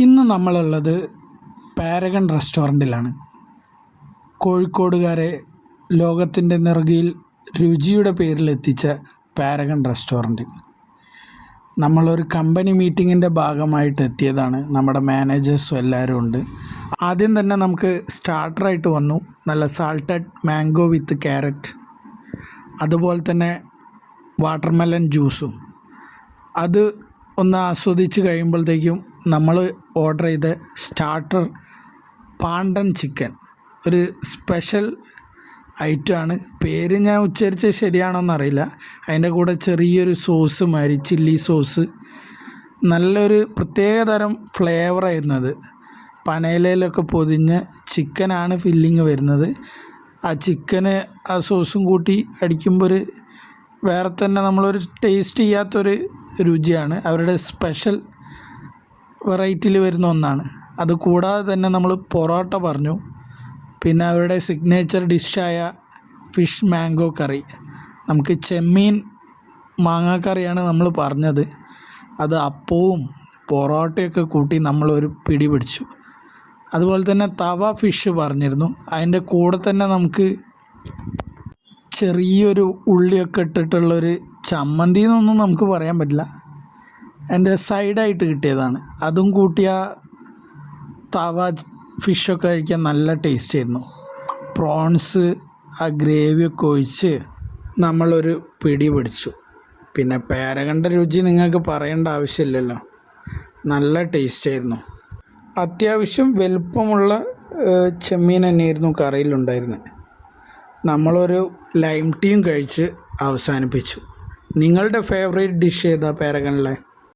ഇന്ന് നമ്മളുള്ളത് പാരഗൺ റെസ്റ്റോറൻറ്റിലാണ്. കോഴിക്കോടുകാരെ ലോകത്തിൻ്റെ നെറുകയിൽ രുചിയുടെ പേരിലെത്തിച്ച പാരഗൺ റെസ്റ്റോറൻറ്റ്. നമ്മളൊരു കമ്പനി മീറ്റിങ്ങിൻ്റെ ഭാഗമായിട്ട് എത്തിയതാണ്. നമ്മുടെ മാനേജേഴ്സും എല്ലാവരും ഉണ്ട്. ആദ്യം തന്നെ നമുക്ക് സ്റ്റാർട്ടറായിട്ട് വന്നു നല്ല സാൾട്ടഡ് മാംഗോ വിത്ത് ക്യാരറ്റ്, അതുപോലെ തന്നെ വാട്ടർമെലൺ ജ്യൂസും. അത് ഒന്ന് ആസ്വദിച്ച് കഴിയുമ്പോഴത്തേക്കും നമ്മൾ ഓർഡർ ചെയ്ത സ്റ്റാർട്ടർ പാണ്ടൻ ചിക്കൻ, ഒരു സ്പെഷ്യൽ ഐറ്റമാണ്. പേര് ഞാൻ ഉച്ചരിച്ച് ശരിയാണോയെന്നറിയില്ല. അതിൻ്റെ കൂടെ ചെറിയൊരു സോസ് മാതിരി ചില്ലി സോസ്, നല്ലൊരു പ്രത്യേകതരം ഫ്ലേവറായിരുന്നു അത്. പനയിലയിലൊക്കെ പൊതിഞ്ഞ ചിക്കനാണ് ഫില്ലിങ് വരുന്നത്. ആ ചിക്കന് ആ സോസും കൂട്ടി അടിക്കുമ്പോൾ ഒരു വേറെ തന്നെ നമ്മളൊരു ടേസ്റ്റ് ചെയ്യാത്തൊരു രുചിയാണ്. അവരുടെ സ്പെഷ്യൽ വെറൈറ്റിയിൽ വരുന്ന ഒന്നാണ്. അത് കൂടാതെ തന്നെ നമ്മൾ പൊറോട്ട പറഞ്ഞു. പിന്നെ അവരുടെ സിഗ്നേച്ചർ ഡിഷായ ഫിഷ് മാംഗോ കറി, നമുക്ക് ചെമ്മീൻ മാങ്ങാക്കറിയാണ് നമ്മൾ പറഞ്ഞത്. അത് അപ്പവും പൊറോട്ടയൊക്കെ കൂട്ടി നമ്മളൊരു പിടി പിടിച്ചു. അതുപോലെ തന്നെ തവ ഫിഷ് പറഞ്ഞിരുന്നു. അതിൻ്റെ കൂടെ തന്നെ നമുക്ക് ചെറിയൊരു ഉള്ളിയൊക്കെ ഇട്ടിട്ടുള്ളൊരു ചമ്മന്തി എന്നൊന്നും നമുക്ക് പറയാൻ പറ്റില്ല, എൻ്റെ സൈഡായിട്ട് കിട്ടിയതാണ്. അതും കൂട്ടിയ തവ ഫിഷൊക്കെ കഴിക്കാൻ നല്ല ടേസ്റ്റ് ആയിരുന്നു. പ്രോൺസ് ആ ഗ്രേവിയൊക്കെ ഒഴിച്ച് നമ്മളൊരു പിടി പിടിച്ചു. പിന്നെ പാരഗണിൻ്റെ രുചി നിങ്ങൾക്ക് പറയേണ്ട ആവശ്യമില്ലല്ലോ, നല്ല ടേസ്റ്റ് ആയിരുന്നു. അത്യാവശ്യം വലുപ്പമുള്ള ചെമ്മീൻ തന്നെയായിരുന്നു കറിയിലുണ്ടായിരുന്നത്. നമ്മളൊരു ലൈം ടീയും കഴിച്ച് അവസാനിപ്പിച്ചു. നിങ്ങളുടെ ഫേവറേറ്റ് ഡിഷ് ഏതാ പാരഗണിലെ?